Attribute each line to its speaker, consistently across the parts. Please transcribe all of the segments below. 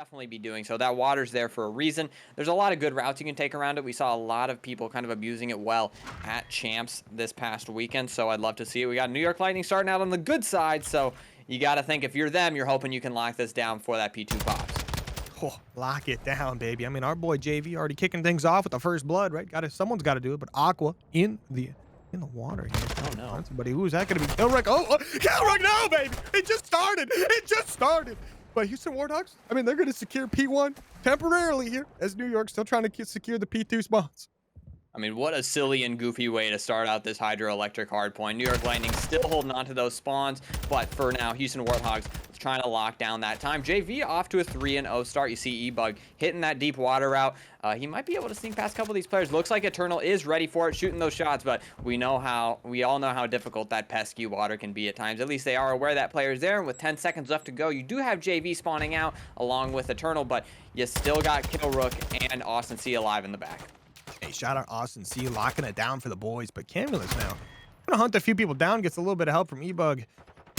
Speaker 1: definitely be doing so. That water's there for a reason. There's a lot of good routes you can take around it. We saw a lot of people kind of abusing it well at Champs this past weekend, so I'd love to see it. We got New York Lightning starting out on the good side, so you got to think if you're them, you're hoping you can lock this down before that P2 pops.
Speaker 2: Oh, lock it down, baby. I mean, our boy JV already kicking things off with the first blood, right? Someone's got to do it. But Aqua in the water here.
Speaker 1: Oh no!
Speaker 2: Somebody, who is that going to be? Kilrick. Oh, Kilrick, no, baby! It just started. It just started. But Houston Warthogs, I mean, they're going to secure P1 temporarily here, as New York still trying to secure the P2 spots.
Speaker 1: I mean, what a silly and goofy way to start out this hydroelectric hardpoint. New York Lightning still holding on to those spawns, but for now, Houston Warthogs trying to lock down that time. JV off to a 3-0 start. You see E-Bug hitting that deep water route. He might be able to sneak past a couple of these players. Looks like Eternal is ready for it, shooting those shots, but we all know how difficult that pesky water can be at times. At least they are aware that player is there, and with 10 seconds left to go, you do have JV spawning out along with Eternal, but you still got Killrook and Austin C alive in the back.
Speaker 2: Hey, shout out Austin C locking it down for the boys, but Camulus now gonna hunt a few people down, gets a little bit of help from E-Bug,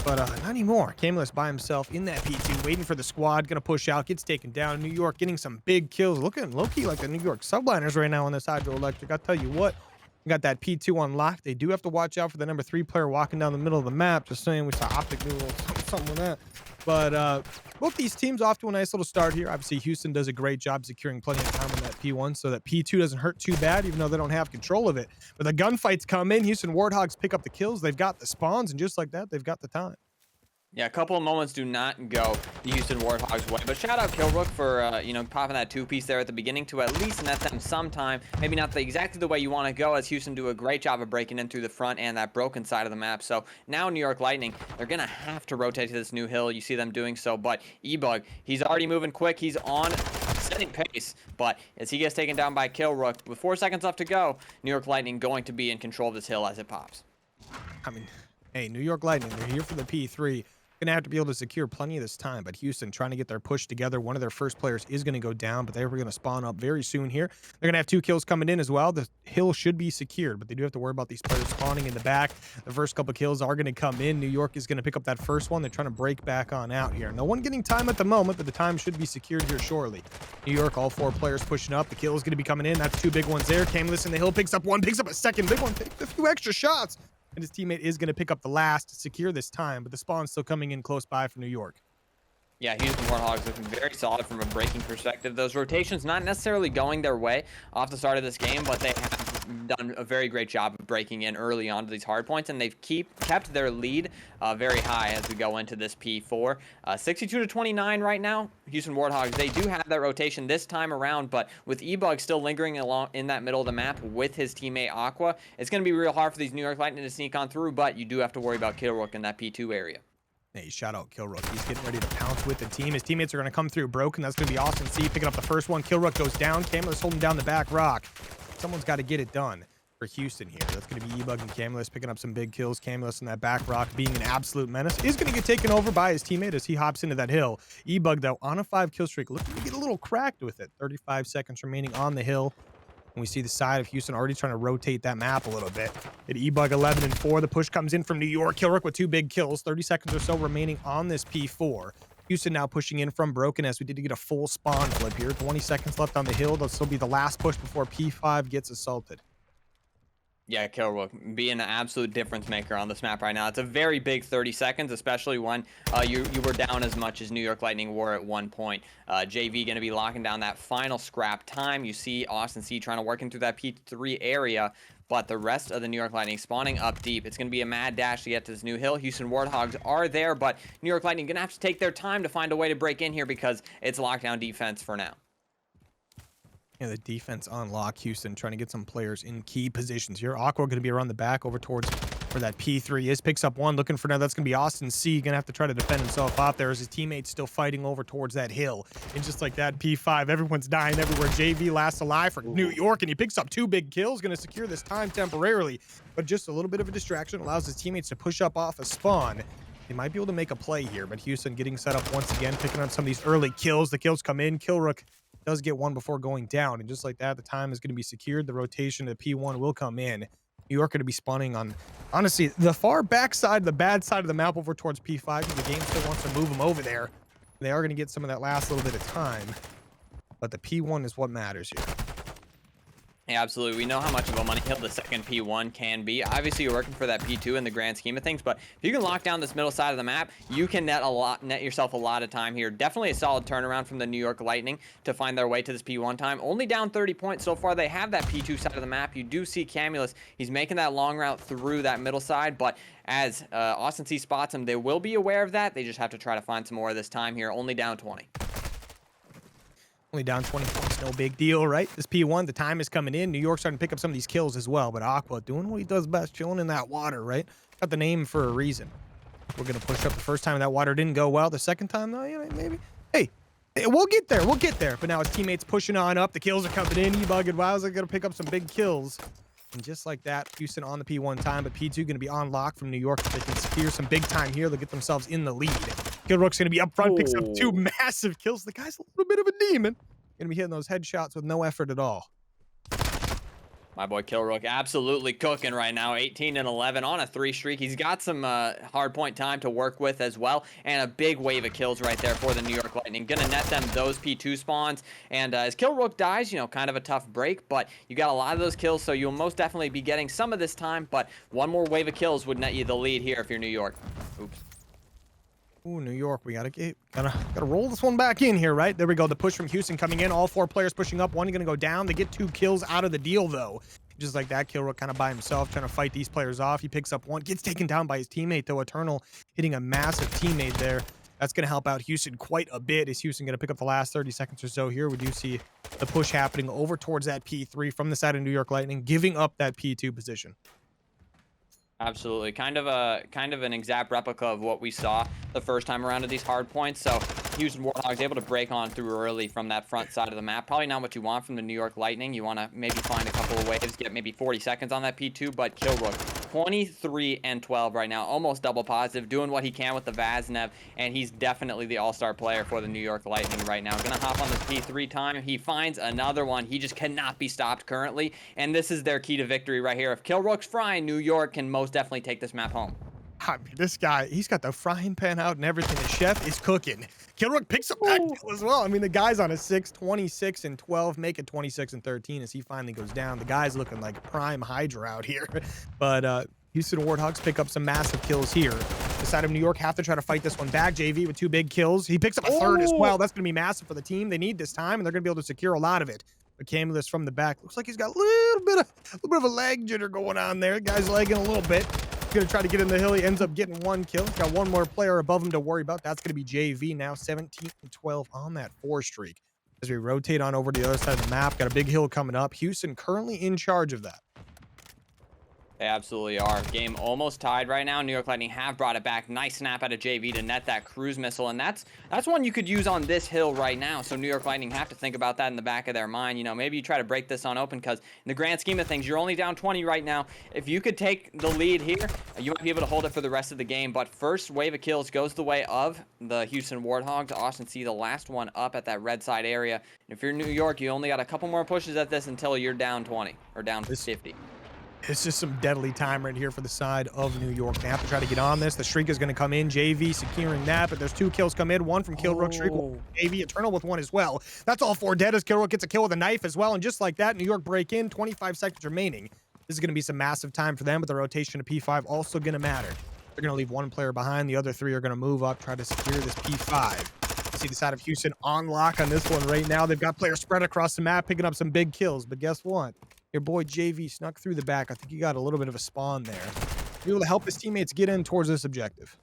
Speaker 2: but not anymore. Camulus by himself in that P2, waiting for the squad, gonna push out, gets taken down. New York getting some big kills, looking low-key like the New York subliners right now on this hydroelectric. I'll tell you what, we got that P2 unlocked. They do have to watch out for the number 3 player walking down the middle of the map. Just saying, we saw Optic Noodle, something like that. But both these teams off to a nice little start here. Obviously, Houston does a great job securing plenty of time on that P1 so that P2 doesn't hurt too bad, even though they don't have control of it. But the gunfights come in. Houston Warthogs pick up the kills. They've got the spawns, and just like that, they've got the time.
Speaker 1: Yeah, a couple of moments do not go the Houston Warthogs way, but shout out Killrook for popping that 2-piece there at the beginning to at least net them some time. Maybe not exactly the way you want to go, as Houston do a great job of breaking in through the front and that broken side of the map. So now New York Lightning, they're gonna have to rotate to this new hill. You see them doing so, but E-Bug, he's already moving quick. He's on setting pace, but as he gets taken down by Killrook, with 4 seconds left to go, New York Lightning going to be in control of this hill as it pops.
Speaker 2: I mean, hey, New York Lightning, they're here for the P3. Gonna have to be able to secure plenty of this time, but Houston trying to get their push together. One of their first players is going to go down, but they're going to spawn up very soon here. They're going to have 2 kills coming in as well. The hill should be secured, but they do have to worry about these players spawning in the back. The first couple kills are going to come in. New York is going to pick up that first one. They're trying to break back on out here. No one getting time at the moment, but the time should be secured here shortly. New York, all 4 players pushing up. The kill is going to be coming in. That's 2 big ones there. Camulus in the hill picks up one, picks up a second big one, takes a few extra shots. And his teammate is going to pick up the last to secure this time, but the spawn's still coming in close by for New York.
Speaker 1: Yeah, Houston Warthogs looking very solid from a breaking perspective. Those rotations not necessarily going their way off the start of this game, but they have done a very great job of breaking in early on to these hard points, and they've kept their lead very high as we go into this P4. 62-29 right now. Houston Warthogs, they do have that rotation this time around, but with E-Bug still lingering along in that middle of the map with his teammate Aqua, it's going to be real hard for these New York Lightning to sneak on through, but you do have to worry about Killrook in that P2 area.
Speaker 2: Hey, shout out Killrook. He's getting ready to pounce with the team. His teammates are going to come through broken. That's going to be Austin C picking up the first one. Killrook goes down. Camulus holding down the back rock. Someone's got to get it done for Houston here. That's going to be E-Bug and Camulus picking up some big kills. Camulus in that back rock being an absolute menace. Is going to get taken over by his teammate as he hops into that hill. E-Bug, though, on a 5-kill streak, looking to get a little cracked with it. 35 seconds remaining on the hill. And we see the side of Houston already trying to rotate that map a little bit. At E-Bug 11 and 4, the push comes in from New York. Killrook with 2 big kills. 30 seconds or so remaining on this P4. Houston now pushing in from broken as we did get a full spawn flip here. 20 seconds left on the hill. That'll still be the last push before P5 gets assaulted.
Speaker 1: Yeah, Killrook being an absolute difference maker on this map right now. It's a very big 30 seconds, especially when you were down as much as New York Lightning were at one point. JV going to be locking down that final scrap time. You see Austin C trying to work into that P3 area, but the rest of the New York Lightning spawning up deep. It's going to be a mad dash to get to this new hill. Houston Warthogs are there, but New York Lightning going to have to take their time to find a way to break in here because it's lockdown defense for now.
Speaker 2: Yeah, the defense on lock. Houston trying to get some players in key positions here. Aqua going to be around the back over towards where that P3 is. Picks up one, looking for now. That's going to be Austin C. Going to have to try to defend himself out there as his teammates still fighting over towards that hill. And just like that, P5, everyone's dying everywhere. JV last alive for New York, and he picks up 2 big kills. Going to secure this time temporarily. But just a little bit of a distraction allows his teammates to push up off a spawn. They might be able to make a play here, but Houston getting set up once again, picking up some of these early kills. The kills come in. Killrook does get one before going down, and just like that, the time is going to be secured. The rotation to P1 will come in. New York going to be spawning on, honestly, the far back side, the bad side of the map over towards P5, because the game still wants to move them over there. They are going to get some of that last little bit of time, but the P1 is what matters here.
Speaker 1: Yeah, absolutely. We know how much of a money hill the second P1 can be. Obviously, you're working for that P2 in the grand scheme of things, but if you can lock down this middle side of the map, you can net yourself a lot of time here. Definitely a solid turnaround from the New York Lightning to find their way to this P1 time. Only down 30 points so far. They have that P2 side of the map. You do see Camulus. He's making that long route through that middle side, but as Austin C spots him, they will be aware of that. They just have to try to find some more of this time here. Only down 20.
Speaker 2: Only down 20 points, no big deal, right? This P1, the time is coming in. New York's starting to pick up some of these kills as well, but Aqua doing what he does best, chilling in that water, right? Got the name for a reason. We're going to push up the first time that water didn't go well. The second time, though, you know, maybe. Hey, we'll get there. We'll get there. But now his teammates pushing on up. The kills are coming in. E-Bug and Wiles are going to pick up some big kills. And just like that, Houston on the P1 time, but P2 going to be on lock from New York. If they can secure some big time here, they'll get themselves in the lead. Killrook's going to be up front, picks up 2 massive kills. The guy's a little bit of a demon. Going to be hitting those headshots with no effort at all.
Speaker 1: My boy Killrook absolutely cooking right now. 18 and 11 on a 3 streak. He's got some hard point time to work with as well, and a big wave of kills right there for the New York Lightning. Gonna net them those P2 spawns, and as Killrook dies, you know, kind of a tough break, but you got a lot of those kills, so you'll most definitely be getting some of this time, but one more wave of kills would net you the lead here if you're New York. Oops.
Speaker 2: Ooh, New York, we gotta roll this one back in here, right? There we go. The push from Houston coming in. All 4 players pushing up. One gonna go down. They get 2 kills out of the deal, though. Just like that, Killrook kind of by himself, trying to fight these players off. He picks up 1, gets taken down by his teammate, though. Eternal hitting a massive teammate there. That's gonna help out Houston quite a bit. Is Houston gonna pick up the last 30 seconds or so here? We do see the push happening over towards that P3 from the side of New York Lightning, giving up that P2 position.
Speaker 1: Absolutely. Kind of an exact replica of what we saw the first time around at these hard points. So Houston Warthogs able to break on through early from that front side of the map. Probably not what you want from the New York Lightning. You want to maybe find a couple of waves, get maybe 40 seconds on that P2, but Killrook 23 and 12 right now, almost double positive, doing what he can with the Vaznev, and he's definitely the all-star player for the New York Lightning right now. Gonna hop on this P3 time. He finds another one. He just cannot be stopped currently, and this is their key to victory right here. If Killrook's frying, New York can most definitely take this map home.
Speaker 2: I mean, this guy, he's got the frying pan out and everything. The chef is cooking. Killrook picks up that kill as well. I mean, the guy's on a 6, 26 and 12, make it 26 and 13 as he finally goes down. The guy's looking like prime Hydra out here. But Houston Warthogs pick up some massive kills here. The side of New York have to try to fight this one back. JV with 2 big kills. He picks up a 3rd as well. That's going to be massive for the team. They need this time, and they're going to be able to secure a lot of it. But Camulus from the back looks like he's got a little bit of a leg jitter going on there. The guy's lagging a little bit. Gonna try to get in the hill. He ends up getting 1 kill. He's got 1 more player above him to worry about. That's gonna be JV now, 17 and 12 on that 4 streak. As we rotate on over to the other side of the map, got a big hill coming up. Houston currently in charge of that.
Speaker 1: They absolutely are. Game almost tied right now. New York Lightning have brought it back. Nice snap out of JV to net that cruise missile, and that's one you could use on this hill right now. So New York Lightning have to think about that in the back of their mind. You know, maybe you try to break this on open, because in the grand scheme of things, you're only down 20 right now. If you could take the lead here, you might be able to hold it for the rest of the game. But first wave of kills goes the way of the Houston Warthogs. Austin C, the last one up at that red side area. And if you're New York, you only got a couple more pushes at this until you're down 20 or down 50.
Speaker 2: It's just some deadly time right here for the side of New York. They have to try to get on this. The streak is going to come in. JV securing that, but there's 2 kills come in. 1 from Killrook, streak. JV Eternal with 1 as well. That's all 4 dead as Killrook gets a kill with a knife as well. And just like that, New York break in. 25 seconds remaining. This is going to be some massive time for them, but the rotation to P5 also going to matter. They're going to leave 1 player behind. The other 3 are going to move up, try to secure this P5. You see the side of Houston on lock on this one right now. They've got players spread across the map, picking up some big kills. But guess what? Your boy JV snuck through the back. I think he got a little bit of a spawn there. Be able to help his teammates get in towards this objective.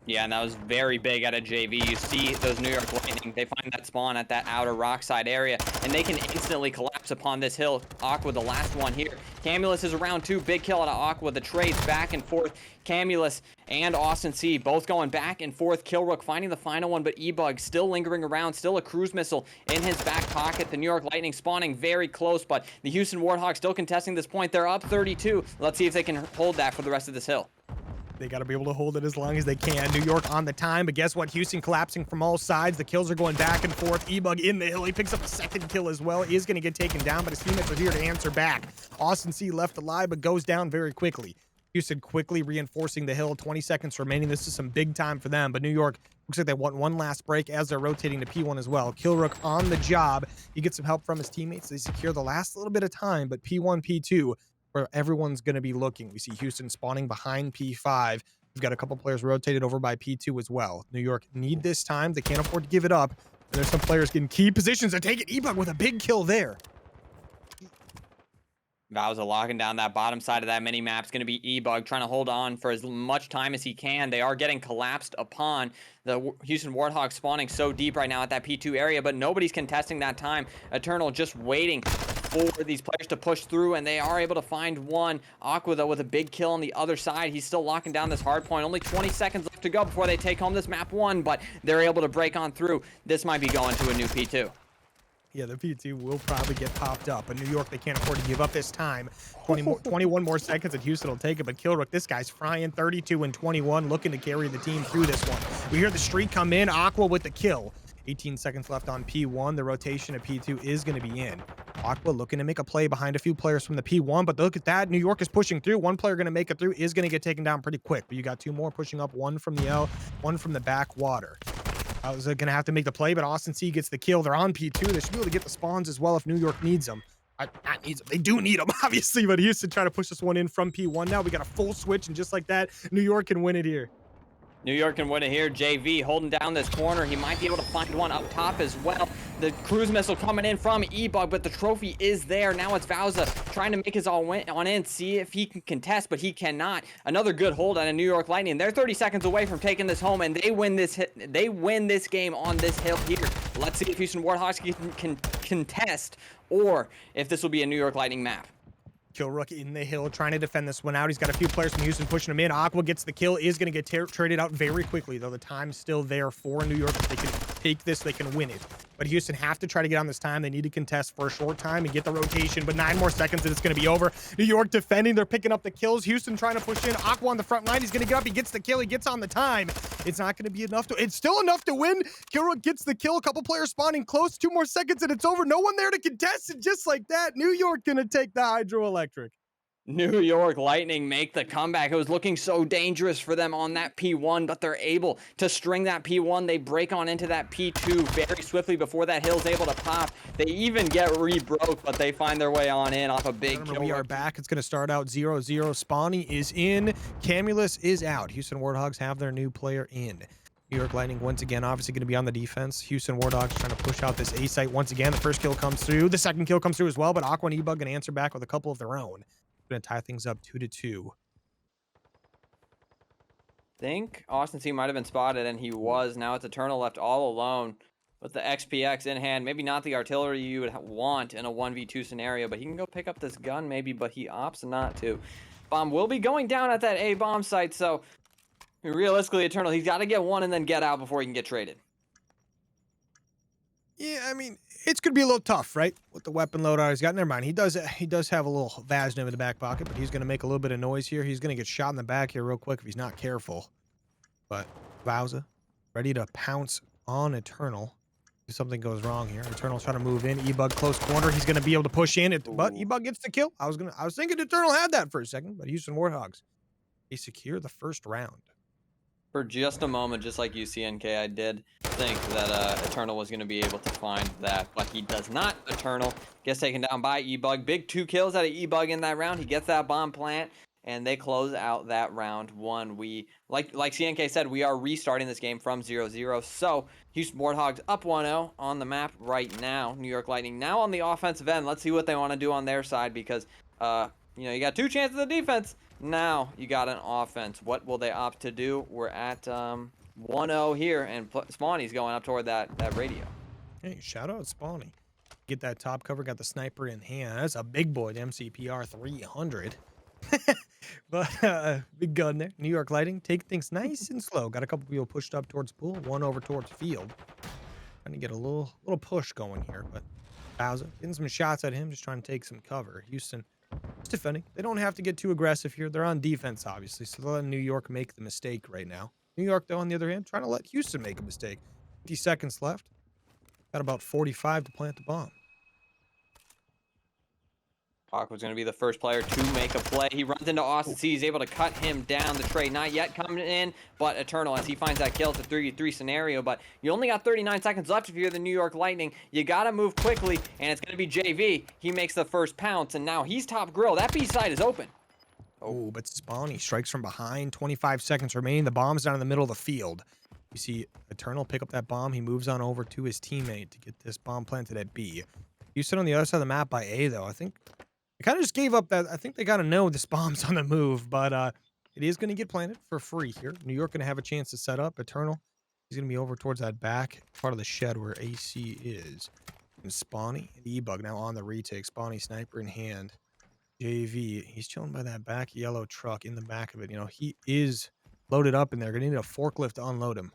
Speaker 1: Yeah, and that was very big out of JV. You see those New York Lightning, they find that spawn at that outer rock side area, and they can instantly collapse upon this hill. Aqua, the last one here. Camulus is around 2. Big kill out of Aqua. The trades back and forth. Camulus and Austin C both going back and forth. Killrook finding the final one, but E-Bug still lingering around. Still a cruise missile in his back pocket. The New York Lightning spawning very close, but the Houston Warthogs still contesting this point. They're up 32. Let's see if they can hold that for the rest of this hill.
Speaker 2: They got to be able to hold it as long as they can. New York on the time, but guess what? Houston collapsing from all sides. The kills are going back and forth. E-Bug in the hill. He picks up a 2nd kill as well. He is going to get taken down, but his teammates are here to answer back. Austin C left alive, but goes down very quickly. Houston quickly reinforcing the hill. 20 seconds remaining. This is some big time for them, but New York looks like they want one last break as they're rotating to P1 as well. Kilrook on the job. He gets some help from his teammates. They secure the last little bit of time, but P1, P2, where everyone's going to be looking. We see Houston spawning behind P5. We've got a couple players rotated over by P2 as well. New York need this time. They can't afford to give it up. And there's some players getting key positions to take it. E-Bug with a big kill there.
Speaker 1: Bowser locking down that bottom side of that mini map. Is going to be E-Bug trying to hold on for as much time as he can. They are getting collapsed upon. The Houston Warthogs spawning so deep right now at that P2 area, but nobody's contesting that time. Eternal just waiting for these players to push through, and they are able to find one. Aqua, though, with a big kill on the other side. He's still locking down this hard point. Only 20 seconds left to go before they take home this map 1, but they're able to break on through. This might be going to a new P2.
Speaker 2: Yeah, the P2 will probably get popped up. But New York, they can't afford to give up this time. 21 more seconds, and Houston will take it. But Kilrook, this guy's frying 32 and 21, looking to carry the team through this one. We hear the streak come in. Aqua with the kill. 18 seconds left on P1. The rotation of P2 is going to be in. Aqua looking to make a play behind a few players from the P1, but look at that. New York is pushing through. One player going to make it through, is going to get taken down pretty quick. But you got two more pushing up, one from the L, one from the backwater. I was going to have to make the play, but Austin C gets the kill. They're on P2. They should be able to get the spawns as well if New York needs them. Not needs them. They do need them, obviously, but Houston trying to push this one in from P1 now. We got a full switch, and just like that, New York can win it here.
Speaker 1: New York can win it here. JV holding down this corner. He might be able to find one up top as well. The cruise missile coming in from E-Bug, but the trophy is there. Now it's Vauza trying to make his all on in, see if he can contest, but he cannot. Another good hold on a New York Lightning. They're 30 seconds away from taking this home, and they win this game on this hill here. Let's see if Houston Warthogs can contest, or if this will be a New York Lightning map.
Speaker 2: Kilrook in the hill trying to defend this one out. He's got a few players from Houston pushing him in. Aqua gets the kill, is going to get traded out very quickly, though the time's still there for New York. If they can take this, they can win it. But Houston have to try to get on this time. They need to contest for a short time and get the rotation, but 9 more seconds and it's going to be over. New York defending. They're picking up the kills. Houston trying to push in. Aqua on the front line. He's going to get up. He gets the kill. He gets on the time. It's not going to be enough. It's still enough to win. Kilrook gets the kill. A couple players spawning close. 2 more seconds and it's over. No one there to contest it. Just like that, New York going to take the hydroelectric.
Speaker 1: New York Lightning make the comeback. It was looking so dangerous for them on that P1, but they're able to string that P1. They break on into that P2 very swiftly before that hill's able to pop. They even get re-broke, but they find their way on in off a big kill.
Speaker 2: We are back. It's going to start out 0-0. Spawny is in. Camulus is out. Houston Warthogs have their new player in. New York Lightning once again obviously going to be on the defense. Houston Warthogs trying to push out this A site once again. The first kill comes through. The second kill comes through as well, but Aqua and E-Bug going to answer back with a couple of their own. Going to tie things up 2-2.
Speaker 1: Think Austin C might have been spotted, and he was. Now it's Eternal left all alone with the XPX in hand. Maybe not the artillery you would want in a 1v2 scenario, but he can go pick up this gun maybe, but he opts not to. Bomb will be going down at that A bomb site, so realistically, Eternal, he's got to get one and then get out before he can get traded.
Speaker 2: Yeah, I mean, it's going to be a little tough, right? With the weapon loadout he's got. Never mind. He does have a little Vaznev in the back pocket, but he's going to make a little bit of noise here. He's going to get shot in the back here real quick if he's not careful. But Vauza ready to pounce on Eternal if something goes wrong here. Eternal's trying to move in. E-Bug close corner. He's going to be able to push in it, but E-Bug gets the kill. I was thinking Eternal had that for a second, but Houston Warthogs, they secure the first round.
Speaker 1: For just a moment, just like UCNK, I did think that Eternal was going to be able to find that, but he does not. Eternal gets taken down by E-Bug. Big 2 kills out of E-Bug in that round. He gets that bomb plant, and they close out that round 1. We, like CNK said, we are restarting this game from 0-0. So Houston Warthogs up 1-0 on the map right now. New York Lightning now on the offensive end. Let's see what they want to do on their side because, you got 2 chances of defense. Now you got an offense. What will they opt to do? We're at 1-0 here, and Spawny's going up toward that radio.
Speaker 2: Hey, shout out Spawny. Get that top cover, got the sniper in hand. That's a big boy, the MCPR 300. But big gun there. New York Lighting, take things nice and slow. Got a couple people pushed up towards pool, one over towards field. Trying to get a little push going here, but Bowser getting some shots at him, just trying to take some cover. Houston just defending. They don't have to get too aggressive here. They're on defense, obviously, so they'll let New York make the mistake right now. New York, though, on the other hand, trying to let Houston make a mistake. 50 seconds left. Got about 45 to plant the bomb.
Speaker 1: Aqua's going to be the first player to make a play. He runs into Austin C. He's able to cut him down. The trade not yet coming in, but Eternal as he finds that kill. It's a 3v3 scenario, but you only got 39 seconds left if you're the New York Lightning. You got to move quickly, and it's going to be JV. He makes the first pounce, and now he's top grill. That B side is open.
Speaker 2: Oh, but Spawn, he strikes from behind. 25 seconds remaining. The bomb's down in the middle of the field. You see Eternal pick up that bomb. He moves on over to his teammate to get this bomb planted at B. Houston on the other side of the map by A, though. I think they kind of just gave up that. I think they got to know this bomb's on the move, but it is going to get planted for free here. New York going to have a chance to set up. Eternal, he's going to be over towards that back part of the shed where AC is. And Spawny and E-Bug now on the retake. Spawny sniper in hand. JV, he's chilling by that back yellow truck in the back of it. You know, he is loaded up in there. Going to need a forklift to unload him.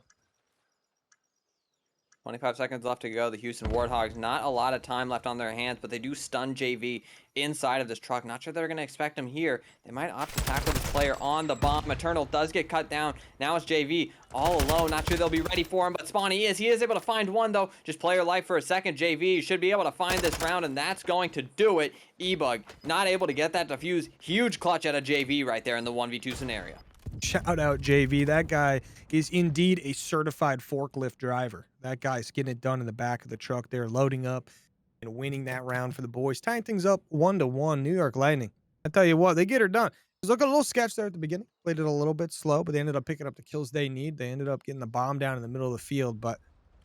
Speaker 1: 25 seconds left to go. The Houston Warthogs, not a lot of time left on their hands, but they do stun JV inside of this truck. Not sure they're going to expect him here. They might opt to tackle this player on the bomb. Eternal does get cut down. Now it's JV all alone. Not sure they'll be ready for him, but Spawny is. He is able to find one, though. Just player life for a second. JV should be able to find this round, and that's going to do it. E-Bug not able to get that defuse. Huge clutch out of JV right there in the 1v2 scenario.
Speaker 2: Shout out JV. That guy is indeed a certified forklift driver. That guy's getting it done in the back of the truck there, loading up and winning that round for the boys, tying things up 1-1. New York Lightning, I tell you what, they get her done. It was looking a little sketch there at the beginning. Played it a little bit slow, but they ended up picking up the kills they need. They ended up getting the bomb down in the middle of the field, but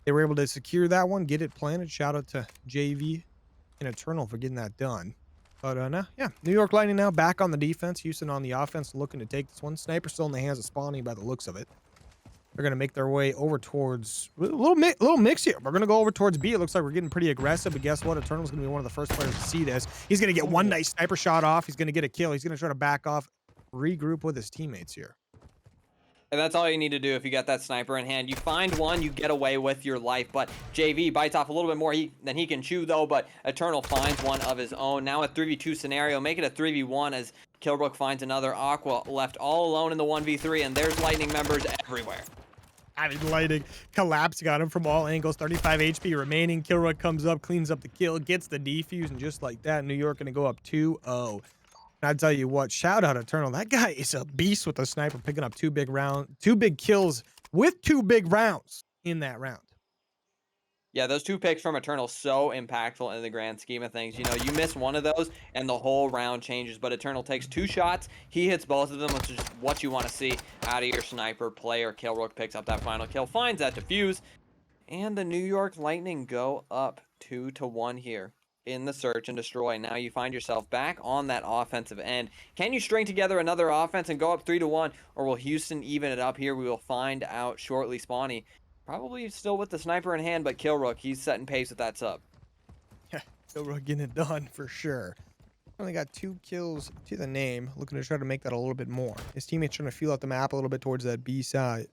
Speaker 2: they were able to secure that one, get it planted. Shout out to JV and Eternal for getting that done. But no, yeah, New York Lightning now back on the defense. Houston on the offense, looking to take this one. Sniper still in the hands of Spawny by the looks of it. They're going to make their way over towards a little mix here. We're going to go over towards B. It looks like we're getting pretty aggressive, but guess what? Eternal's going to be one of the first players to see this. He's going to get one nice sniper shot off. He's going to get a kill. He's going to try to back off, regroup with his teammates here.
Speaker 1: And that's all you need to do if you got that sniper in hand. You find one, you get away with your life. But JV bites off a little bit more than he can chew, though. But Eternal finds one of his own. Now a 3v2 scenario. Make it a 3v1 as Killbrook finds another. Aqua left all alone in the 1v3. And there's Lightning members everywhere.
Speaker 2: I mean, Lightning collapsing on him from all angles. 35 HP remaining. Killrook comes up, cleans up the kill, gets the defuse. And just like that, New York going to go up 2-0. I tell you what, shout out Eternal. That guy is a beast with a sniper, picking up two big kills with 2 big rounds in that round.
Speaker 1: Yeah, those 2 picks from Eternal so impactful in the grand scheme of things. You know, you miss one of those and the whole round changes, but Eternal takes 2 shots. He hits both of them, which is what you want to see out of your sniper player. Killrook picks up that final kill, finds that defuse, and the New York Lightning go up 2-1 here in the search and destroy. Now you find yourself back on that offensive end. Can you string together another offense and go up 3-1, or will Houston even it up here? We will find out shortly. Spawny probably still with the sniper in hand, but Killrook, he's setting pace with that sub.
Speaker 2: Yeah, Killrook getting it done for sure. Only got 2 kills to the name, looking to try to make that a little bit more. His teammates trying to feel out the map a little bit towards that B site.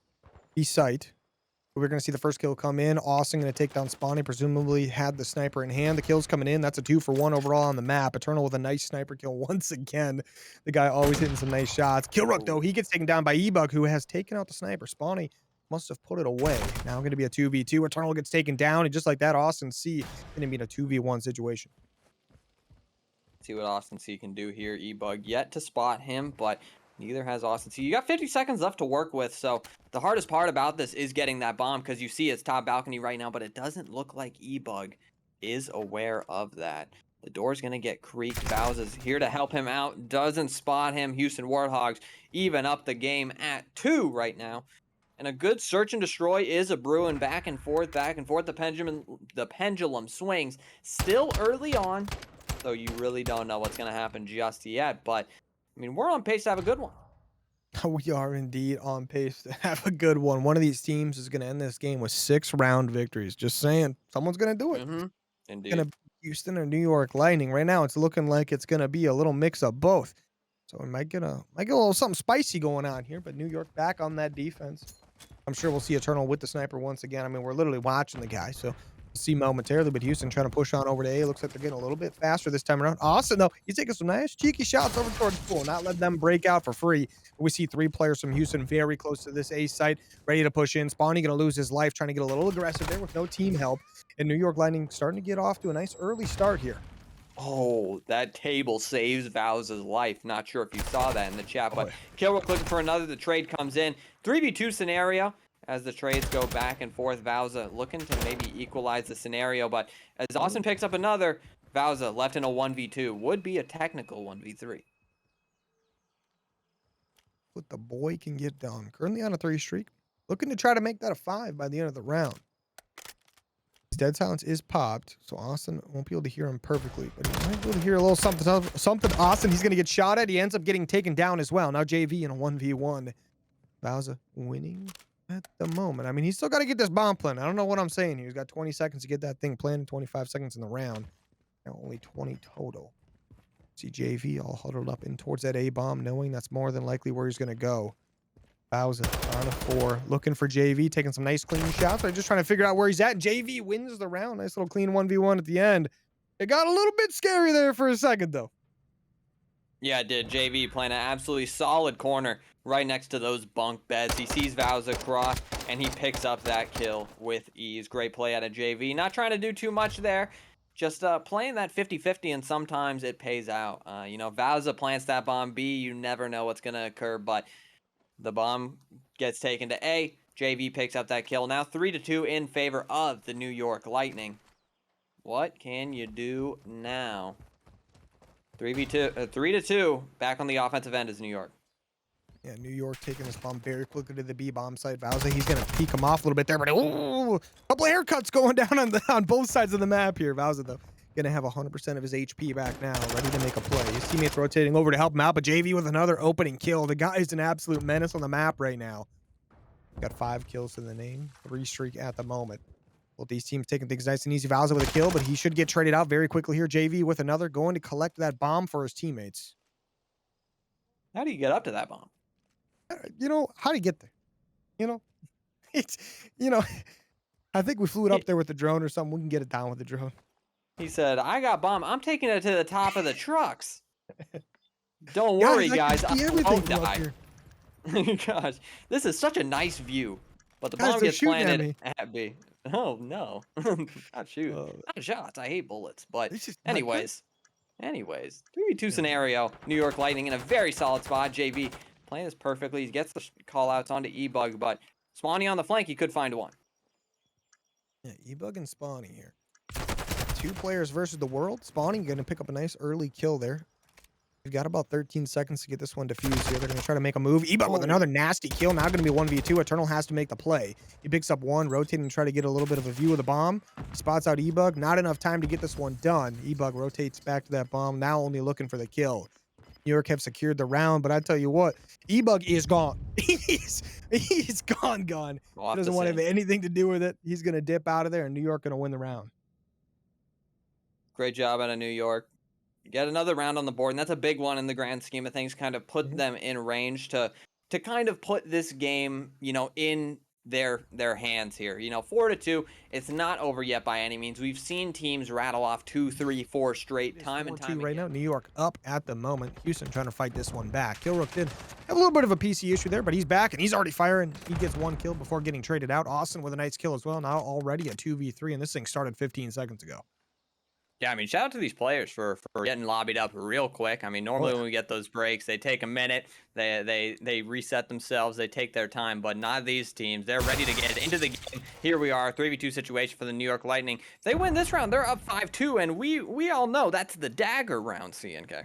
Speaker 2: We're going to see the first kill come in. Austin going to take down Spawny, presumably had the sniper in hand. The kill's coming in. That's a 2-for-1 overall on the map. Eternal with a nice sniper kill once again. The guy always hitting some nice shots. Killrook, though, he gets taken down by E-Bug, who has taken out the sniper. Spawny must have put it away. Now going to be a 2v2. Eternal gets taken down, and just like that, Austin C going to be in a 2v1 situation.
Speaker 1: See what Austin C can do here. E-Bug yet to spot him, but neither has Austin C. You got 50 seconds left to work with, so the hardest part about this is getting that bomb, because you see it's top balcony right now, but it doesn't look like E-Bug is aware of that. The door's going to get creaked. Bows is here to help him out. Doesn't spot him. Houston Warthogs even up the game at 2 right now. And a good search and destroy is a brewing. Back and forth, back and forth. The pendulum swings. Still early on, so you really don't know what's going to happen just yet. But, I mean, we're on pace to have a good one.
Speaker 2: We are indeed on pace to have a good one. One of these teams is going to end this game with 6-round victories. Just saying, someone's going to do it.
Speaker 1: Indeed.
Speaker 2: Going to be Houston or New York Lightning. Right now, it's looking like it's going to be a little mix of both. So we might get a little something spicy going on here. But New York back on that defense. I'm sure we'll see Eternal with the sniper once again. I mean, we're literally watching the guy, so we'll see momentarily. But Houston trying to push on over to A. Looks like they're getting a little bit faster this time around. Austin, though, he's taking some nice cheeky shots over towards the pool. Not let them break out for free. We see 3 players from Houston very close to this A site, ready to push in. Spawny going to lose his life, trying to get a little aggressive there with no team help. And New York Lightning starting to get off to a nice early start here.
Speaker 1: Oh, that table saves Vow's life. Not sure if you saw that in the chat,
Speaker 2: Oh,
Speaker 1: but Kilrook looking for another. The trade comes in. 3v2 scenario as the trades go back and forth. Vowza looking to maybe equalize the scenario, but as Austin picks up another, Vowza left in a 1v2. Would be a technical 1v3.
Speaker 2: what the boy can get done. Currently on a 3 streak. Looking to try to make that a 5 by the end of the round. His dead silence is popped, so Austin won't be able to hear him perfectly, but he might be able to hear a little something. Austin, he's going to get shot at. He ends up getting taken down as well. Now JV in a 1v1. Bowser winning at the moment. I mean, he's still got to get this bomb planted. I don't know what I'm saying here. He's got 20 seconds to get that thing planted, 25 seconds in the round. Now only 20 total. See JV all huddled up in towards that A bomb, knowing that's more than likely where he's going to go. Bowser on a 4, looking for JV, taking some nice clean shots. They're just trying to figure out where he's at. JV wins the round. Nice little clean 1v1 at the end. It got a little bit scary there for a second, though.
Speaker 1: Yeah, it did. JV playing an absolutely solid corner right next to those bunk beds. He sees Vowza across, and he picks up that kill with ease. Great play out of JV. Not trying to do too much there. Just playing that 50-50, and sometimes it pays out. You know, Vowza plants that bomb B. You never know what's going to occur, but the bomb gets taken to A. JV picks up that kill. Now 3-2 in favor of the New York Lightning. What can you do now? 3-2. Back on the offensive end is New York.
Speaker 2: Yeah, New York taking this bomb very quickly to the B bomb site. Bowser, he's gonna peek him off a little bit there, but ooh, a couple of haircuts going down on both sides of the map here. Bowser though gonna have 100% of his HP back now, ready to make a play. His teammates rotating over to help him out, but JV with another opening kill. The guy is an absolute menace on the map right now. Got 5 kills to the name, 3 streak at the moment. Well, these teams taking things nice and easy. Bowser with a kill, but he should get traded out very quickly here. JV with another, going to collect that bomb for his teammates.
Speaker 1: How do you get up to that bomb?
Speaker 2: You know, how do you get there? You know, it's, you know, I think we flew it up there with the drone or something. We can get it down with the drone.
Speaker 1: He said, I got bomb. I'm taking it to the top of the trucks. Don't worry, guys. I won't die. Gosh, this is such a nice view. But the bomb gets planted at B. Oh, no. Not shoot. Not shots. I hate bullets. But anyways. 3v2 scenario. New York Lightning in a very solid spot. JV playing this perfectly. He gets the call-outs onto E-Bug, but Spawny on the flank, he could find one.
Speaker 2: Yeah, E-Bug and Spawny here. 2 players versus the world. Spawny going to pick up a nice early kill there. We've got about 13 seconds to get this one defused here. They're going to try to make a move. E-Bug with another nasty kill. Now going to be 1v2. Eternal has to make the play. He picks up one, rotating and try to get a little bit of a view of the bomb. Spots out E-Bug. Not enough time to get this one done. E-Bug rotates back to that bomb. Now only looking for the kill. New York have secured the round, but I tell you what, E-Bug is gone. he's gone. He doesn't want to have anything to do with it. He's going to dip out of there, and New York going to win the round.
Speaker 1: Great job out of New York. Get another round on the board, and that's a big one in the grand scheme of things. Kind of put them in range to kind of put this game, you know, in their hands here. You know, 4-2. It's not over yet by any means. We've seen teams rattle off 2, 3, 4 straight time and time again.
Speaker 2: Right now, New York up at the moment. Houston trying to fight this one back. Kilrook did have a little bit of a PC issue there, but he's back and he's already firing. He gets 1 kill before getting traded out. Austin with a nice kill as well. Now already a 2v3, and this thing started 15 seconds ago.
Speaker 1: Yeah, I mean, shout out to these players for getting lobbied up real quick. I mean, normally when we get those breaks, they take a minute, they reset themselves, they take their time, but not these teams. They're ready to get into the game. Here we are, 3v2 situation for the New York Lightning. If they win this round, they're up 5-2, and we all know that's the dagger round, CNK.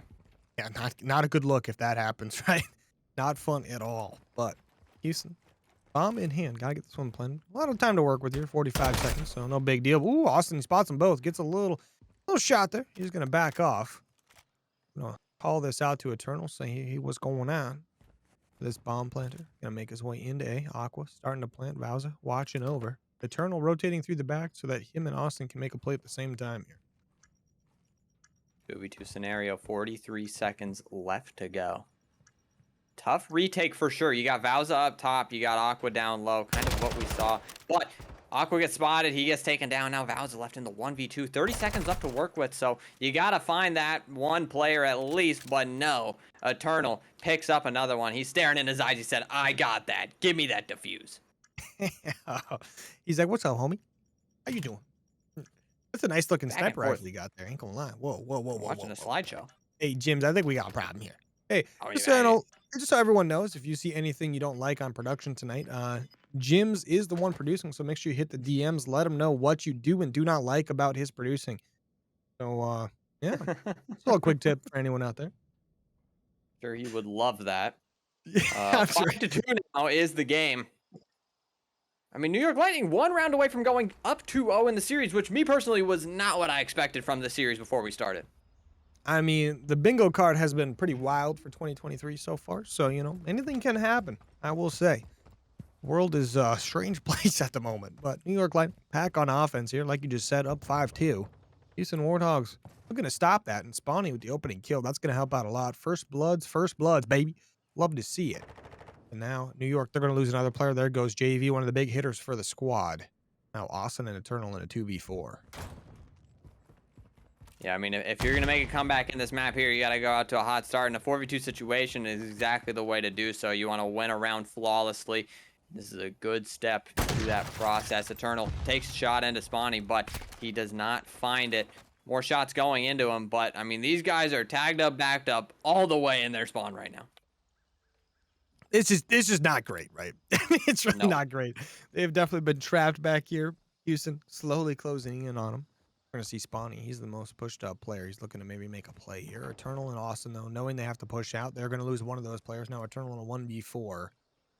Speaker 2: Yeah, not a good look if that happens, right? Not fun at all. But Houston, bomb in hand, gotta get this one planted. A lot of time to work with here, 45 seconds, so no big deal. Ooh, Austin spots them both, gets a little shot there. He's going to back off. I'm going to call this out to Eternal, say what's going on. This bomb planter going to make his way into A. Aqua starting to plant. Bowser watching over. Eternal rotating through the back so that him and Austin can make a play at the same time here.
Speaker 1: 2v2 scenario, 43 seconds left to go. Tough retake for sure. You got Vowza up top. You got Aqua down low. Kind of what we saw. But Aqua gets spotted. He gets taken down. Now Vowza left in the 1v2. 30 seconds left to work with. So you got to find that one player at least. But no. Eternal picks up another one. He's staring in his eyes. He said, I got that. Give me that defuse.
Speaker 2: He's like, what's up, homie? How you doing? That's a nice looking
Speaker 1: Back and
Speaker 2: sniper
Speaker 1: forth.
Speaker 2: rifle you got there. Ain't gonna lie. Whoa, whoa, whoa,
Speaker 1: I'm
Speaker 2: whoa,
Speaker 1: watching
Speaker 2: whoa,
Speaker 1: a
Speaker 2: whoa.
Speaker 1: slideshow.
Speaker 2: Hey, Jims, I think we got a problem here. Hey,
Speaker 1: Oh,
Speaker 2: just
Speaker 1: yeah,
Speaker 2: so, just so everyone knows, if you see anything you don't like on production tonight, Jims is the one producing, so make sure you hit the DMs, let him know what you do and do not like about his producing. So, yeah, so a quick tip for anyone out there.
Speaker 1: Sure, he would love that.
Speaker 2: Yeah, I'm sure.
Speaker 1: 5-2 now is the game. I mean, New York Lightning 1 round away from going up 2-0 in the series, which me personally was not what I expected from the series before we started.
Speaker 2: I mean, the bingo card has been pretty wild for 2023 so far, so, anything can happen, I will say. World is a strange place at the moment, but New York Lightning pack on offense here, like you just said, up 5-2. Houston Warthogs looking to stop that, and Spawny with the opening kill. That's going to help out a lot. First bloods, baby. Love to see it. And now New York, they're going to lose another player. There goes JV, one of the big hitters for the squad. Now Austin and Eternal in a 2v4.
Speaker 1: Yeah, I mean, if you're going to make a comeback in this map here, you got to go out to a hot start, and a 4v2 situation is exactly the way to do so. You want to win a round flawlessly. This is a good step through that process. Eternal takes a shot into Spawny, but he does not find it. More shots going into him, but, I mean, these guys are tagged up, backed up all the way in their spawn right now.
Speaker 2: It's just not great, right? I mean, it's really not great. They've definitely been trapped back here. Houston slowly closing in on them. We're going to see Spawny. He's the most pushed up player. He's looking to maybe make a play here. Eternal and Austin, though, knowing they have to push out, they're going to lose one of those players. Now Eternal in a 1v4.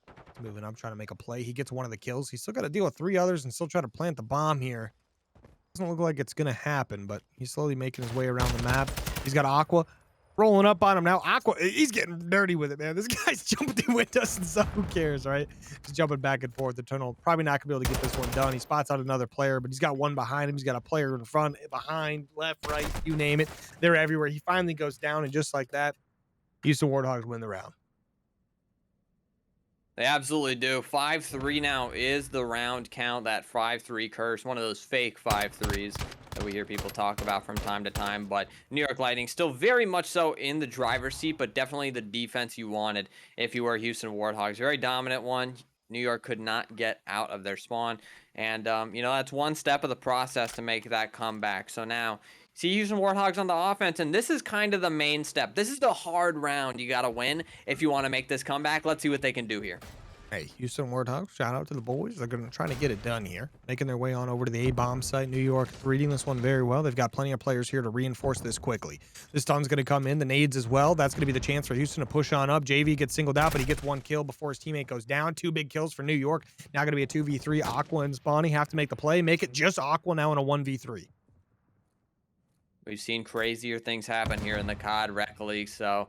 Speaker 2: He's moving up, trying to make a play. He gets one of the kills. He's still got to deal with 3 others and still try to plant the bomb here. Doesn't look like it's going to happen, but he's slowly making his way around the map. He's got Aqua rolling up on him now. Aqua, he's getting dirty with it, man. This guy's jumping through windows and stuff. Who cares, right? He's jumping back and forth. Eternal probably not going to be able to get this one done. He spots out another player, but he's got one behind him. He's got a player in front, behind, left, right, you name it. They're everywhere. He finally goes down, and just like that, Houston Warthogs win the round.
Speaker 1: They absolutely do. 5-3 now is the round count. That 5-3 curse, one of those fake 5-3s that we hear people talk about from time to time. But New York Lightning still very much so in the driver's seat, but definitely the defense you wanted if you were Houston Warthogs. Very dominant one. New York could not get out of their spawn. And, that's one step of the process to make that comeback. So now, see Houston Warthogs on the offense, and this is kind of the main step. This is the hard round you got to win if you want to make this comeback. Let's see what they can do here.
Speaker 2: Hey, Houston Warthogs, shout out to the boys. They're going to try to get it done here. Making their way on over to the A-bomb site. New York reading this one very well. They've got plenty of players here to reinforce this quickly. The stun's going to come in. The nades as well. That's going to be the chance for Houston to push on up. JV gets singled out, but he gets 1 kill before his teammate goes down. 2 big kills for New York. Now going to be a 2v3. Aqua and Spawny have to make the play. Make it just Aqua now in a 1v3.
Speaker 1: We've seen crazier things happen here in the COD Rec League, so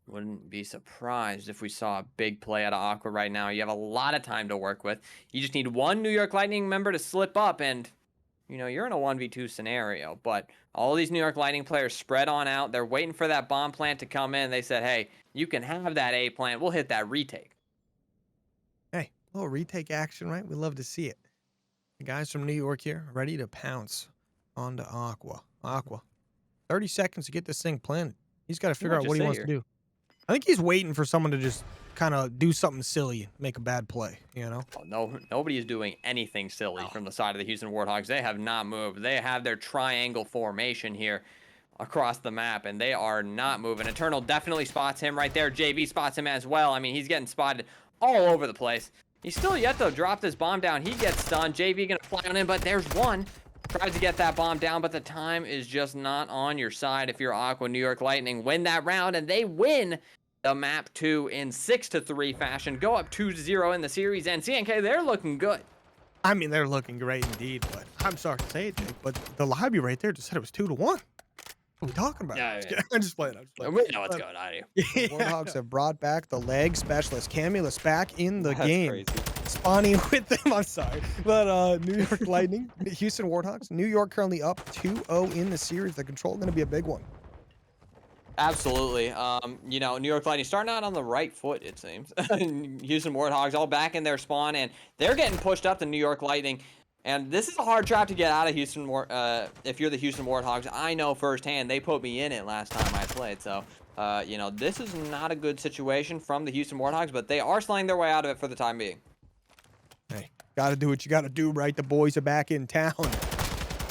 Speaker 1: wouldn't be surprised if we saw a big play out of Aqua right now. You have a lot of time to work with. You just need one New York Lightning member to slip up, and, you're in a 1v2 scenario. But all these New York Lightning players spread on out. They're waiting for that bomb plant to come in. They said, hey, you can have that A plant. We'll hit that retake.
Speaker 2: Hey, a little retake action, right? We love to see it. The guys from New York here ready to pounce onto Aqua. Aqua. 30 seconds to get this thing planted. He's got to figure out what he wants to do. I think he's waiting for someone to just kind of do something silly, make a bad play, Oh,
Speaker 1: no, nobody is doing anything silly from the side of the Houston Warthogs. They have not moved. They have their triangle formation here across the map, and they are not moving. Eternal definitely spots him right there. JV spots him as well. I mean, he's getting spotted all over the place. He's still yet to drop this bomb down. He gets stunned. JV gonna fly on in, but there's one. Tries to get that bomb down, but the time is just not on your side if you're Aqua. New York Lightning win that round, and they win the map 2 in 6-3 fashion. Go up 2-0 in the series, and CNK, they're looking good.
Speaker 2: I mean, they're looking great indeed, but I'm sorry to say it, Jake, but the lobby right there just said it was 2-1. What are we talking about?
Speaker 1: Yeah,
Speaker 2: I'm just playing.
Speaker 1: We know what's going on here.
Speaker 2: The Warthogs have brought back the leg specialist, Camulus, back in the
Speaker 1: That's
Speaker 2: game.
Speaker 1: crazy.
Speaker 2: Spawning with them, I'm sorry. But New York Lightning, Houston Warthogs, New York currently up 2-0 in the series. The control going to be a big one.
Speaker 1: Absolutely. New York Lightning starting out on the right foot, it seems. Houston Warthogs all back in their spawn, and they're getting pushed up to New York Lightning. And this is a hard trap to get out of Houston. If you're the Houston Warthogs, I know firsthand. They put me in it last time I played. So, this is not a good situation from the Houston Warthogs, but they are slaying their way out of it for the time being.
Speaker 2: Hey, got to do what you got to do, right? The boys are back in town.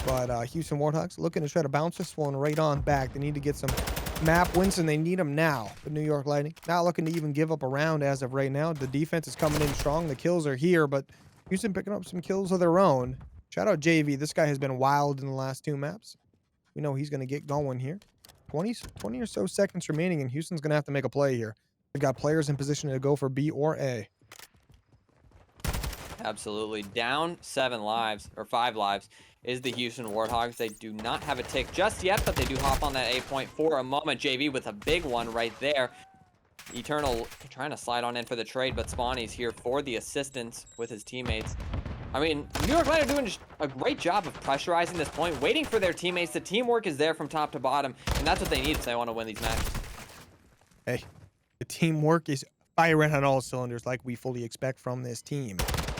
Speaker 2: But Houston Warthogs looking to try to bounce this one right on back. They need to get some map wins, and they need them now. But New York Lightning not looking to even give up a round as of right now. The defense is coming in strong. The kills are here, but Houston picking up some kills of their own. Shout out JV. This guy has been wild in the last 2 maps. We know he's going to get going here. 20 or so seconds remaining, and Houston's going to have to make a play here. They've got players in position to go for B or A.
Speaker 1: Absolutely. Down 7 lives, or 5 lives, is the Houston Warthogs. They do not have a tick just yet, but they do hop on that A point for a moment. JV with a big one right there. Eternal trying to slide on in for the trade, but Spawny's here for the assistance with his teammates. I mean, New York Lightning are doing just a great job of pressurizing this point, waiting for their teammates. The teamwork is there from top to bottom, and that's what they need if they want to win these matches.
Speaker 2: Hey, the teamwork is firing on all cylinders like we fully expect from this team.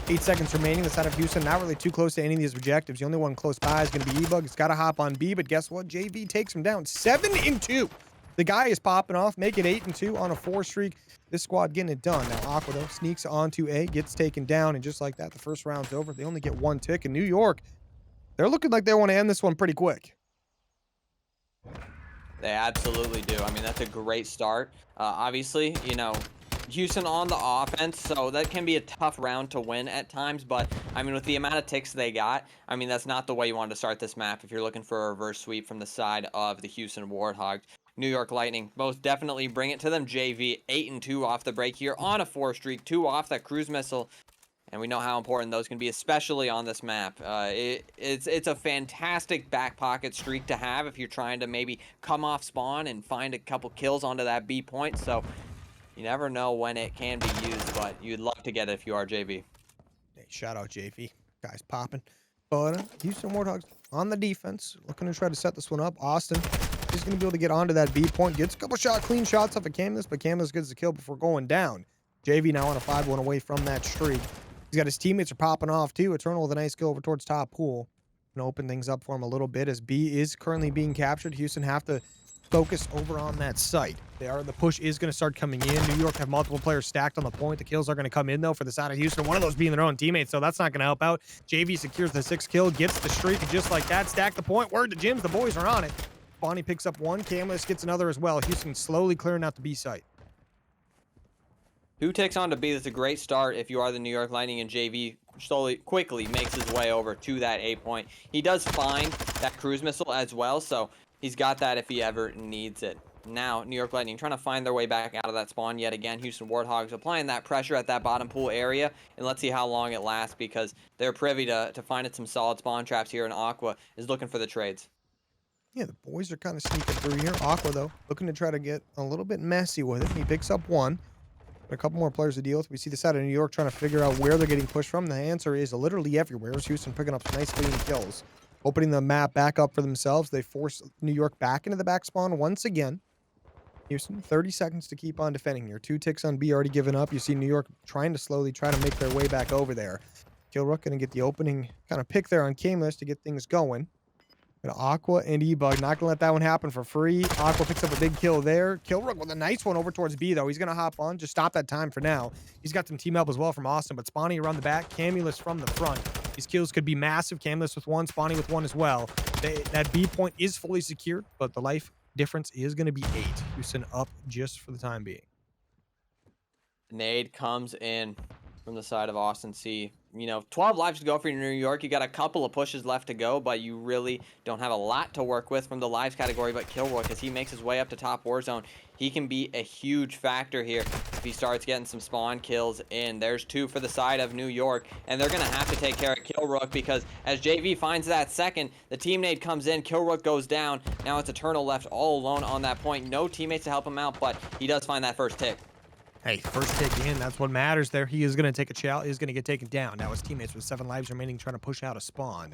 Speaker 2: 8 seconds remaining. The side of Houston not really too close to any of these objectives. The only one close by is going to be E-Bug. It's got to hop on B, but guess what? JV takes him down. 7-2. The guy is popping off, make it 8-2 on a 4 streak. This squad getting it done. Now Aqua though sneaks onto A, gets taken down, and just like that, the first round's over. They only get 1 tick. In New York, they're looking like they want to end this one pretty quick.
Speaker 1: They absolutely do. I mean, that's a great start. Obviously, you know, Houston on the offense, so that can be a tough round to win at times, but I mean, with the amount of ticks they got, I mean, that's not the way you want to start this map if you're looking for a reverse sweep from the side of the Houston Warthogs. New York Lightning most definitely bring it to them. JV 8-2 off the break here on a 4 streak, 2 off that cruise missile, and we know how important those can be, especially on this map. It's a fantastic back pocket streak to have if you're trying to maybe come off spawn and find a couple kills onto that B point, so you never know when it can be used, but you'd love to get it if you are JV.
Speaker 2: Hey, shout out JV. Guys popping. But Houston Warthogs on the defense, looking to try to set this one up. Austin is going to be able to get onto that B point. Gets a couple clean shots off of Camillus, but Camillus gets the kill before going down. JV now on a 5-1 away from that streak. He's got his teammates are popping off too. Eternal with a nice kill over towards top pool. Going to open things up for him a little bit as B is currently being captured. Houston have to focus over on that site. The push is going to start coming in. New York have multiple players stacked on the point. The kills are going to come in though for the side of Houston. One of those being their own teammates, so that's not going to help out. JV secures the 6th kill, gets the streak, and just like that, stack the point. Word to Jims, the boys are on it. Bonnie picks up 1. Camillus gets another as well. Houston slowly clearing out the B site.
Speaker 1: Who takes on to B? That's a great start if you are the New York Lightning, and JV quickly makes his way over to that A point. He does find that cruise missile as well, so he's got that if he ever needs it. Now, New York Lightning trying to find their way back out of that spawn yet again. Houston Warthogs applying that pressure at that bottom pool area, and let's see how long it lasts because they're privy to finding some solid spawn traps here, and Aqua is looking for the trades.
Speaker 2: Yeah, the boys are kind of sneaking through here. Aqua, though, looking to try to get a little bit messy with it. He picks up 1. A couple more players to deal with. We see the side of New York trying to figure out where they're getting pushed from. The answer is literally everywhere. Houston picking up some nice clean kills. Opening the map back up for themselves. They force New York back into the back spawn once again. Houston, 30 seconds to keep on defending here. 2 ticks on B already given up. You see New York trying to slowly try to make their way back over there. Killrook going to get the opening kind of pick there on Camillus to get things going. Got Aqua and E-Bug. Not going to let that one happen for free. Aqua picks up a big kill there. Killrook with a nice one over towards B, though. He's going to hop on. Just stop that time for now. He's got some team help as well from Austin, but Spawny around the back. Camillus from the front. These kills could be massive. Camillus with 1, Spawny with 1 as well. That B point is fully secured, but the life difference is going to be 8. Houston up just for the time being.
Speaker 1: Nade comes in from the side of Austin C. You know, 12 lives to go for New York. You got a couple of pushes left to go, but you really don't have a lot to work with from the lives category. But Killrook, as he makes his way up to top war zone, he can be a huge factor here if he starts getting some spawn kills in. There's 2 for the side of New York, and they're going to have to take care of Killrook because as JV finds that second, the team nade comes in, Killrook goes down. Now it's Eternal left all alone on that point. No teammates to help him out, but he does find that first tick.
Speaker 2: Hey, first take in, that's what matters there. He is going to take a chow. He's going to get taken down. Now his teammates with 7 lives remaining trying to push out a spawn.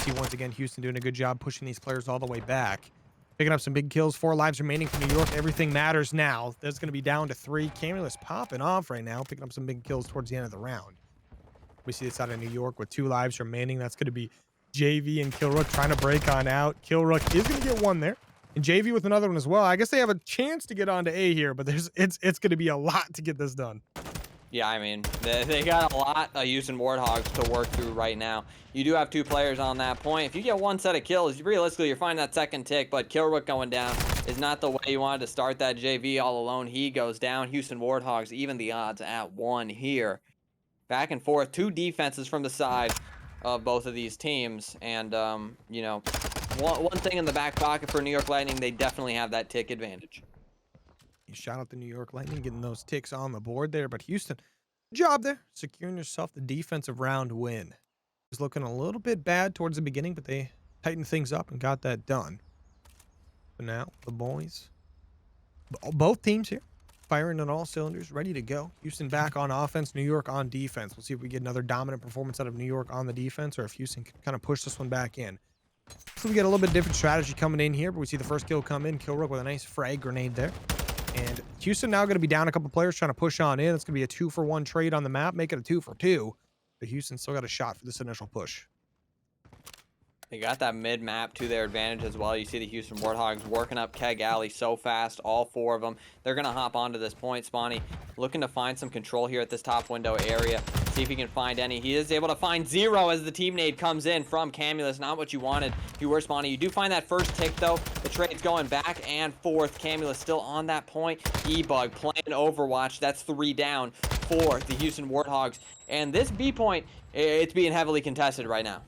Speaker 2: See once again Houston doing a good job pushing these players all the way back. Picking up some big kills. 4 lives remaining for New York. Everything matters now. That's going to be down to 3. Camillus popping off right now, picking up some big kills towards the end of the round. We see this out of New York with 2 lives remaining. That's going to be JV and Killrook trying to break on out. Killrook is going to get 1 there. And JV with another one as well. I guess they have a chance to get onto A here, but it's going to be a lot to get this done.
Speaker 1: Yeah, I mean, they got a lot of Houston Warthogs to work through right now. You do have 2 players on that point. If you get 1 set of kills, realistically, you're finding that second tick, but Kilrook going down is not the way you wanted to start that JV all alone. He goes down. Houston Warthogs, even the odds at 1 here. Back and forth, 2 defenses from the side of both of these teams. And, you know, one thing in the back pocket for New York Lightning, they definitely have that tick advantage.
Speaker 2: Shout out the New York Lightning getting those ticks on the board there, but Houston, good job there, securing yourself the defensive round win. It was looking a little bit bad towards the beginning, but they tightened things up and got that done. So now the boys, both teams here, firing on all cylinders, ready to go. Houston back on offense, New York on defense. We'll see if we get another dominant performance out of New York on the defense, or if Houston can kind of push this one back in. So we get a little bit different strategy coming in here, but we see the first kill come in. Kilrook with a nice frag grenade there. And Houston now going to be down a couple players trying to push on in. It's going to be a 2-for-1 trade on the map, make it a 2-for-2. But Houston still got a shot for this initial push.
Speaker 1: They got that mid-map to their advantage as well. You see the Houston Warthogs working up Keg Alley so fast, all 4 of them. They're going to hop onto this point. Spawny looking to find some control here at this top window area. See if he can find any. He is able to find 0 as the team nade comes in from Camulus. Not what you wanted. You were Spawny. You do find that first tick, though. The trade's going back and forth. Camulus still on that point. E-Bug playing Overwatch. That's 3 down for the Houston Warthogs. And this B point, it's being heavily contested right now.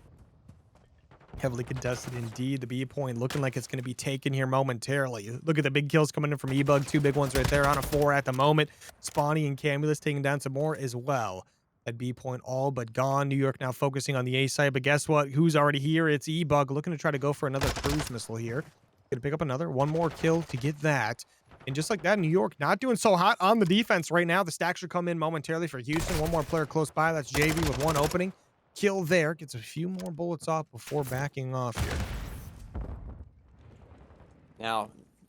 Speaker 2: Heavily contested indeed. The B point looking like it's going to be taken here momentarily. Look at the big kills coming in from E-Bug. 2 big ones right there on a 4 at the moment. Spawny and Camulus taking down some more as well. At B point all but gone. New York now focusing on the A side, but guess what? Who's already here? It's E-Bug looking to try to go for another cruise missile here. Gonna pick up another. 1 more kill to get that. And just like that, New York not doing so hot on the defense right now. The stack should come in momentarily for Houston. 1 more player close by. That's JV with 1 opening. Kill there. Gets a few more bullets off before backing off here.
Speaker 1: Now,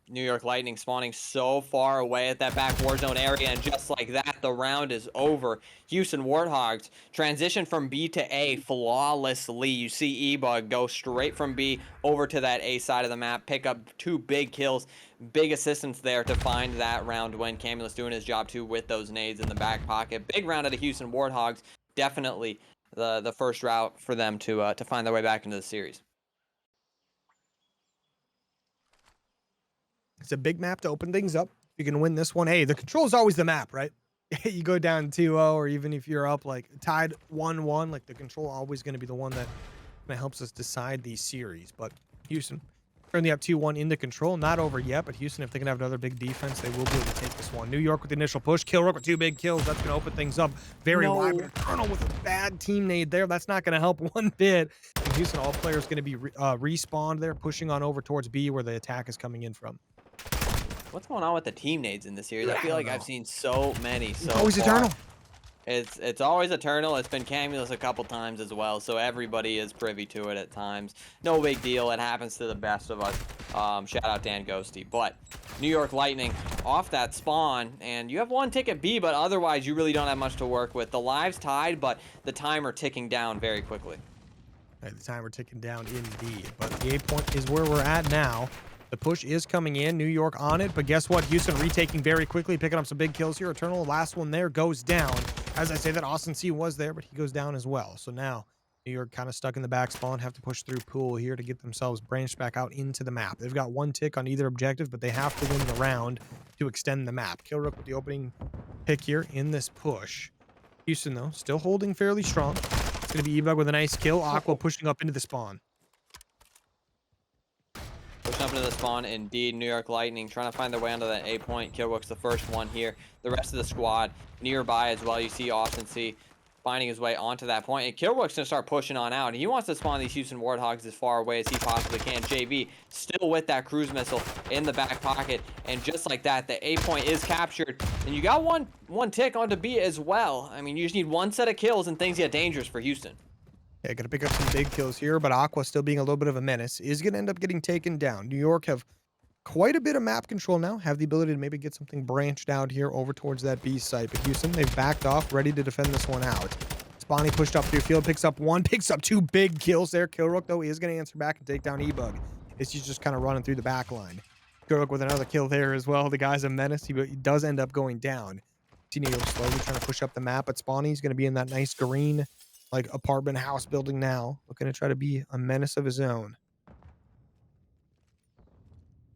Speaker 1: New York Lightning spawning so far away at that back war zone area, and just like that, the round is over. Houston Warthogs transition from B to A flawlessly. You see E-Bug go straight from B over to that A side of the map, pick up 2 big kills, big assistance there to find that round win. Camulus doing his job too with those nades in the back pocket. Big round of the Houston Warthogs. Definitely the first route for them to find their way back into the series.
Speaker 2: It's a big map to open things up. You can win this one. Hey, the control is always the map, right? You go down 2-0, or even if you're up like tied 1-1, like the control always going to be the one that helps us decide these series. But Houston currently up 2-1 into control. Not over yet, but Houston, if they can have another big defense, they will be able to take this one. New York with the initial push. Kilrook with 2 big kills. That's going to open things up very wide. But Eternal with a bad team nade there. That's not going to help one bit. And Houston, all players going to be respawned there, pushing on over towards B where the attack is coming in from.
Speaker 1: What's going on with the team nades in this series? I feel like I've seen so many. So
Speaker 2: always
Speaker 1: far.
Speaker 2: Eternal.
Speaker 1: It's always Eternal. It's been Camulus a couple times as well, so everybody is privy to it at times. No big deal. It happens to the best of us. Shout out Dan Ghosty. But New York Lightning off that spawn, and you have 1 tick at B, but otherwise you really don't have much to work with. The lives tied, but the timer ticking down very quickly.
Speaker 2: Right, the timer ticking down indeed. But the A point is where we're at now. The push is coming in. New York on it, but guess what? Houston retaking very quickly, picking up some big kills here. Eternal, last one there, goes down. As I say that, Austin C was there, but he goes down as well. So now New York kind of stuck in the back spawn, have to push through pool here to get themselves branched back out into the map. They've got 1 tick on either objective, but they have to win the round to extend the map. Kilrook with the opening pick here in this push. Houston, though, still holding fairly strong. It's going to be E-Bug with a nice kill. Aqua pushing up into the spawn.
Speaker 1: Pushing up into the spawn, indeed. New York Lightning trying to find their way onto that A point. Kilrook's the first one here. The rest of the squad nearby as well. You see Austin C finding his way onto that point. And Kilrook's going to start pushing on out. And he wants to spawn these Houston Warthogs as far away as he possibly can. JV still with that cruise missile in the back pocket. And just like that, the A point is captured. And you got one tick onto B as well. I mean, you just need 1 set of kills and things get dangerous for Houston.
Speaker 2: Yeah, gonna pick up some big kills here, but Aqua still being a little bit of a menace is gonna end up getting taken down. New York have quite a bit of map control now, have the ability to maybe get something branched out here over towards that B site. But Houston, they've backed off, ready to defend this one out. Spawny pushed up through field, picks up 1, picks up 2 big kills there. Kilrook, though, is gonna answer back and take down E-Bug. He's just kind of running through the back line. Kilrook with another kill there as well. The guy's a menace. He does end up going down. Teenager slowly trying to push up the map, but Spawny's going to be in that nice green, like, apartment house building now, looking to try to be a menace of his own.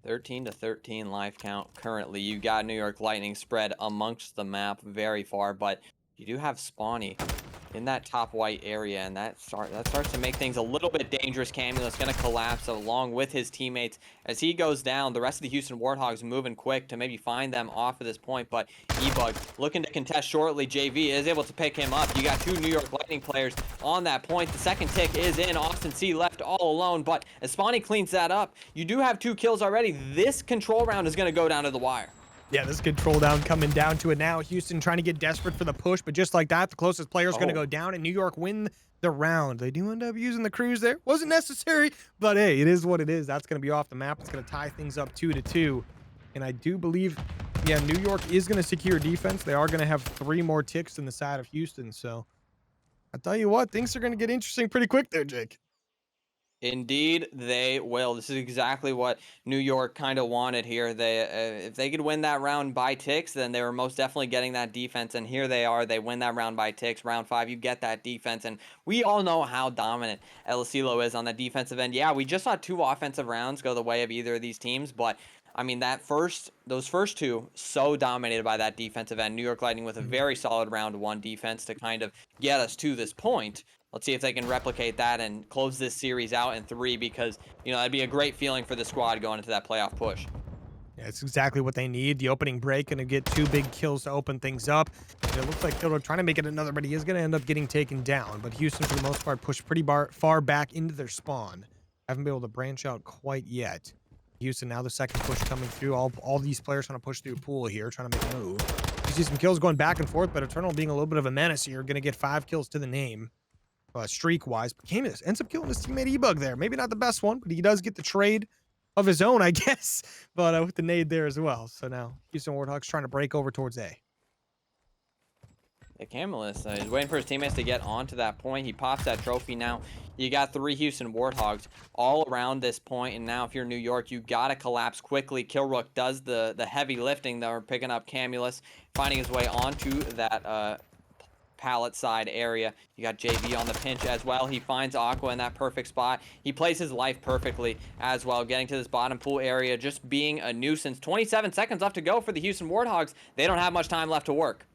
Speaker 1: 13 to 13 life count currently. You got New York Lightning spread amongst the map very far, but you do have Spawny in that top white area, and that starts to make things a little bit dangerous. Camulus going to collapse along with his teammates as he goes down. The rest of the Houston Warthogs moving quick to maybe find them off of this point, but eBug looking to contest shortly. JV is able to pick him up. You got 2 New York Lightning players on that point. The second tick is in. Austin C left all alone, but as Spawny cleans that up, you do have 2 kills already. This control round is going to go down to the wire.
Speaker 2: Yeah, this control down coming down to it now. Houston trying to get desperate for the push, but just like that, the closest player is going to go down, and New York win the round. They do end up using the cruise there. Wasn't necessary, but hey, it is what it is. That's going to be off the map. It's going to tie things up 2-2. And I do believe, yeah, New York is going to secure defense. They are going to have 3 more ticks in the side of Houston. So I tell you what, things are going to get interesting pretty quick there, Jake.
Speaker 1: Indeed, they will. This is exactly what New York kind of wanted here. They, if they could win that round by ticks, then they were most definitely getting that defense. And here they are. They win that round by ticks. Round 5, you get that defense. And we all know how dominant El Asilo is on the defensive end. Yeah, we just saw 2 offensive rounds go the way of either of these teams, but I mean, those first 2, so dominated by that defensive end. New York Lightning with a very solid round 1 defense to kind of get us to this point. Let's see if they can replicate that and close this series out in 3, because, you know, that'd be a great feeling for the squad going into that playoff push.
Speaker 2: Yeah, it's exactly what they need. The opening break, going to get 2 big kills to open things up. And it looks like they're trying to make it another, but he is going to end up getting taken down. But Houston, for the most part, pushed pretty far back into their spawn. Haven't been able to branch out quite yet. Houston now the second push coming through. All these players trying to push through pool here, trying to make a move. You see some kills going back and forth, but Eternal being a little bit of a menace here. Going to get 5 kills to the name. Streak-wise, but Camus ends up killing his teammate eBug there. Maybe not the best one, but he does get the trade of his own, I guess. But with the nade there as well. So now Houston Warthogs trying to break over towards A.
Speaker 1: Yeah, Camillus is waiting for his teammates to get onto that point. He pops that trophy now. You got 3 Houston Warthogs all around this point, and now if you're New York, you got to collapse quickly. Kilrook does the heavy lifting. They're picking up Camillus, finding his way onto that pallet side area. You got JV on the pinch as well. He finds Aqua in that perfect spot. He plays his life perfectly as well, getting to this bottom pool area, just being a nuisance. 27 seconds left to go for the Houston Warthogs. They don't have much time left to work.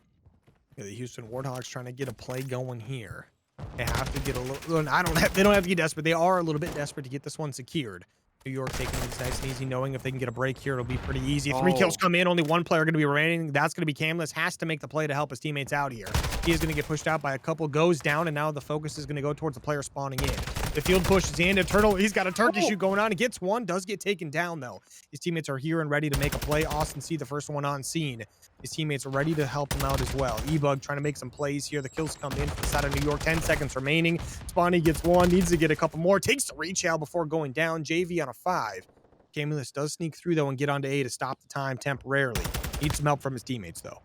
Speaker 2: Yeah, the Houston Warthogs trying to get a play going here. They have to get a little. They don't have to get desperate. They are a little bit desperate to get this one secured. New York taking things nice and easy, knowing if they can get a break here, it'll be pretty easy. 3 kills come in, only 1 player going to be remaining. That's going to be Camless. Has to make the play to help his teammates out here. He is going to get pushed out by a couple, goes down, and now the focus is going to go towards the player spawning in. The field pushes in. Eternal, he's got a turkey shoot going on. He gets 1, does get taken down, though. His teammates are here and ready to make a play. Austin C, the first one on scene. His teammates are ready to help him out as well. eBug trying to make some plays here. The kills come in from the side of New York. 10 seconds remaining. Spawny gets 1, needs to get a couple more. Takes the reach out before going down. JV on a 5. Camulus does sneak through, though, and get onto A to stop the time temporarily. Needs some help from his teammates, though.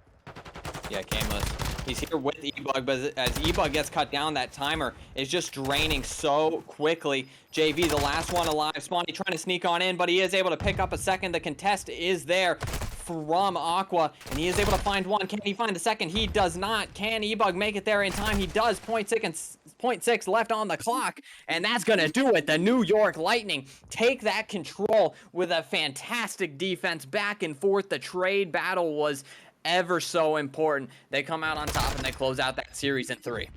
Speaker 1: Yeah, Camulus. He's here with eBug, but as eBug gets cut down, that timer is just draining so quickly. JV, the last one alive. Spawny trying to sneak on in, but he is able to pick up a second. The contest is there from Aqua, and he is able to find 1. Can he find the second? He does not. Can eBug make it there in time? He does. 0.6 left on the clock, and that's going to do it. The New York Lightning take that control with a fantastic defense back and forth. The trade battle was ever so important. They come out on top, and they close out that series in 3.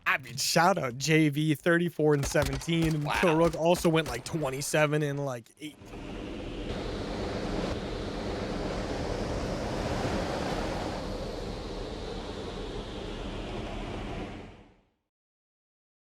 Speaker 2: I mean, shout out JV, 34 and 17. And
Speaker 1: wow.
Speaker 2: Kilrook also went like 27 and like 8.